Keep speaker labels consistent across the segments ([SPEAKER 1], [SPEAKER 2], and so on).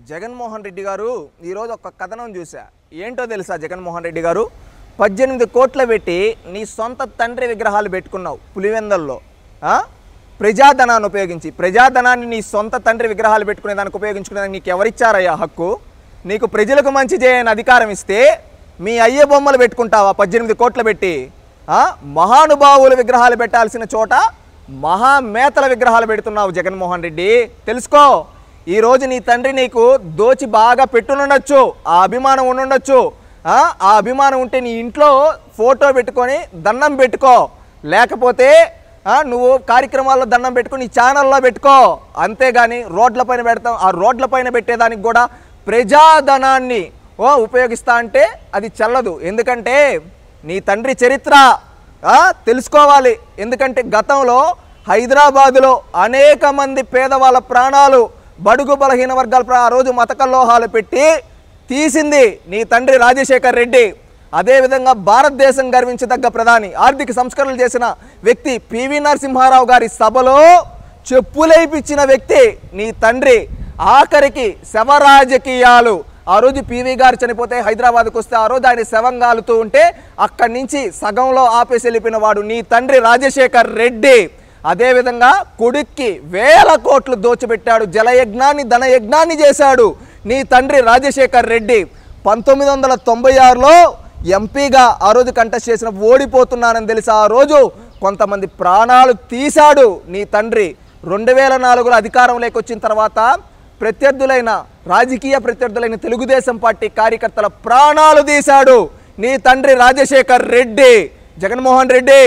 [SPEAKER 1] జగన్మోహన్ రెడ్డి గారు ఈరోజు ఒక కథనం చూసా. ఏంటో తెలుసా? జగన్మోహన్ రెడ్డి గారు 18 కోట్లు పెట్టి నీ సొంత తండ్రి విగ్రహాలు పెట్టుకున్నావు పులివెందల్లో. ప్రజాధనాన్ని ఉపయోగించి, ప్రజాధనాన్ని నీ సొంత తండ్రి విగ్రహాలు పెట్టుకునే దానికి ఉపయోగించుకునేదానికి నీకు ఎవరిచ్చారయ్యా హక్కు? నీకు ప్రజలకు మంచి చేయని అధికారం ఇస్తే మీ అయ్య బొమ్మలు పెట్టుకుంటావా 18 కోట్లు పెట్టి? మహానుభావుల విగ్రహాలు పెట్టాల్సిన చోట మహామేతల విగ్రహాలు పెడుతున్నావు జగన్మోహన్ రెడ్డి. తెలుసుకో, ఈరోజు నీ తండ్రి నీకు దోచి బాగా పెట్టునుండొచ్చు, ఆ అభిమానం ఉండుండొచ్చు. ఆ అభిమానం ఉంటే నీ ఇంట్లో ఫోటో పెట్టుకొని దండం పెట్టుకో, లేకపోతే నువ్వు కార్యక్రమాల్లో దండం పెట్టుకుని నీ ఛానల్లో పెట్టుకో. అంతేగాని రోడ్లపైన పెడతాం, ఆ రోడ్లపైన పెట్టేదానికి కూడా ప్రజాధనాన్ని ఉపయోగిస్తా అంటే అది చెల్లదు. ఎందుకంటే నీ తండ్రి చరిత్ర తెలుసుకోవాలి. ఎందుకంటే గతంలో హైదరాబాదులో అనేక మంది పేదవాళ్ళ ప్రాణాలు, బడుగు బలహీన వర్గాల ఆ రోజు మత కల్లోహాలు పెట్టి తీసింది నీ తండ్రి రాజశేఖర్ రెడ్డి. అదేవిధంగా భారతదేశం గర్వించదగ్గ ప్రధాని, ఆర్థిక సంస్కరణలు చేసిన వ్యక్తి పివి నరసింహారావు గారి సభలో చెప్పులేపించిన వ్యక్తి నీ తండ్రి. ఆఖరికి శవ రాజకీయాలు, ఆ రోజు పివి గారు చనిపోతే హైదరాబాద్కు వస్తే ఆ రోజు ఆయన శవం గాలుతూ ఉంటే అక్కడి నుంచి సగంలో ఆపేసి వెళ్ళిపోయిన వాడు నీ తండ్రి రాజశేఖర్ రెడ్డి. అదేవిధంగా కొడుక్కి 1000 కోట్లు దోచిపెట్టాడు, జలయజ్ఞాన్ని ధనయజ్ఞాన్ని చేశాడు నీ తండ్రి రాజశేఖర్ రెడ్డి. 1996లో ఎంపీగా ఆ రోజు కంటెస్ట్ చేసిన ఓడిపోతున్నానని తెలిసి ఆ రోజు కొంతమంది ప్రాణాలు తీశాడు నీ తండ్రి. 2004లో అధికారంలోకి వచ్చిన తర్వాత ప్రత్యర్థులైన రాజకీయ ప్రత్యర్థులైన తెలుగుదేశం పార్టీ కార్యకర్తల ప్రాణాలు తీశాడు నీ తండ్రి రాజశేఖర్ రెడ్డి, జగన్మోహన్ రెడ్డి.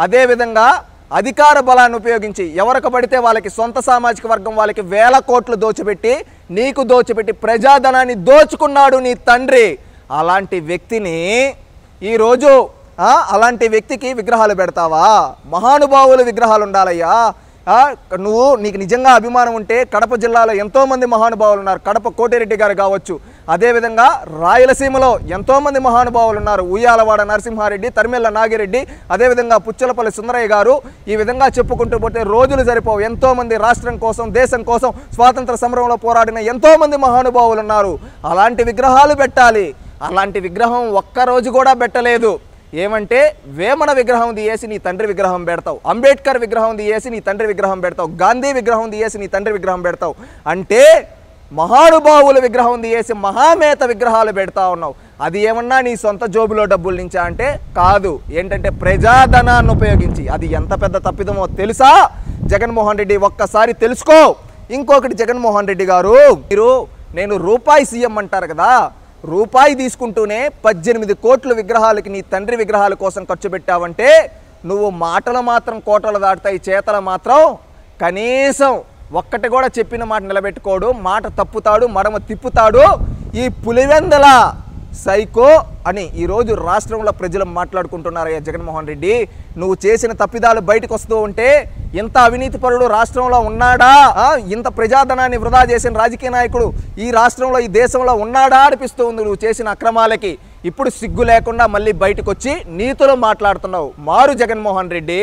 [SPEAKER 1] అదేవిధంగా అధికార బలాన్ని ఉపయోగించి ఎవరికి పడితే వాళ్ళకి, సొంత సామాజిక వర్గం వాళ్ళకి 1000 కోట్లు దోచిపెట్టి, నీకు దోచిపెట్టి ప్రజాధనాన్ని దోచుకున్నాడు నీ తండ్రి. అలాంటి వ్యక్తిని ఈరోజు అలాంటి వ్యక్తికి విగ్రహాలు పెడతావా? మహానుభావుల విగ్రహాలు ఉండాలయ్యా. నీకు నిజంగా అభిమానం ఉంటే కడప జిల్లాలో ఎంతోమంది మహానుభావులు ఉన్నారు. కడప కోటిరెడ్డి గారు కావచ్చు, అదేవిధంగా రాయలసీమలో ఎంతోమంది మహానుభావులు ఉన్నారు. ఉయ్యాలవాడ నరసింహారెడ్డి, తరిమెల్ల నాగిరెడ్డి, అదేవిధంగా పుచ్చలపల్లి సుందరయ్య గారు. ఈ విధంగా చెప్పుకుంటూ పోతే రోజులు సరిపోవు. ఎంతోమంది రాష్ట్రం కోసం, దేశం కోసం స్వాతంత్ర సమరంలో పోరాడిన ఎంతోమంది మహానుభావులు ఉన్నారు. అలాంటి విగ్రహాలు పెట్టాలి. అలాంటి విగ్రహం ఒక్కరోజు కూడా పెట్టలేదు. ఏమంటే వేమన విగ్రహం తీయేసి నీ తండ్రి విగ్రహం పెడతావు, అంబేద్కర్ విగ్రహం తీయేసి నీ తండ్రి విగ్రహం పెడతావు, గాంధీ విగ్రహం తీయేసి నీ తండ్రి విగ్రహం పెడతావు. అంటే మహానుభావుల విగ్రహం తీయేసి మహామేత విగ్రహాలు పెడతా ఉన్నావు. అది ఏమన్నా నీ సొంత జోబులో డబ్బుల నుంచా అంటే కాదు. ఏంటంటే ప్రజాధనాన్ని ఉపయోగించి. అది ఎంత పెద్ద తప్పిదమో తెలుసా జగన్మోహన్ రెడ్డి? ఒక్కసారి తెలుసుకో. ఇంకొకటి జగన్మోహన్ రెడ్డి గారు, నేను రూపాయి సీఎం అంటారు కదా, రూపాయి తీసుకుంటూనే 18 కోట్ల విగ్రహాలకి నీ తండ్రి విగ్రహాల కోసం ఖర్చు పెట్టావంటే నువ్వు మాటలు మాత్రం కోటలు దాటుతాయి, చేతలు మాత్రం కనీసం ఒక్కటి కూడా చెప్పిన మాట నిలబెట్టుకోడు, మాట తప్పుతాడు, మడమ తిప్పుతాడు. ఈ పులివెందల సైకో అని ఈరోజు రాష్ట్రంలో ప్రజలు మాట్లాడుకుంటున్నారయ్యా జగన్మోహన్ రెడ్డి. నువ్వు చేసిన తప్పిదాలు బయటకు వస్తూ ఉంటే ఇంత అవినీతి పరుడు రాష్ట్రంలో ఉన్నాడా? ఇంత ప్రజాధనాన్ని వృధా చేసిన రాజకీయ నాయకుడు ఈ రాష్ట్రంలో, ఈ దేశంలో ఉన్నాడా అనిపిస్తూ ఉంది నువ్వు చేసిన అక్రమాలకి. ఇప్పుడు సిగ్గు లేకుండా మళ్ళీ బయటకు వచ్చి నీతులు మాట్లాడుతున్నావు. మారు జగన్మోహన్ రెడ్డి.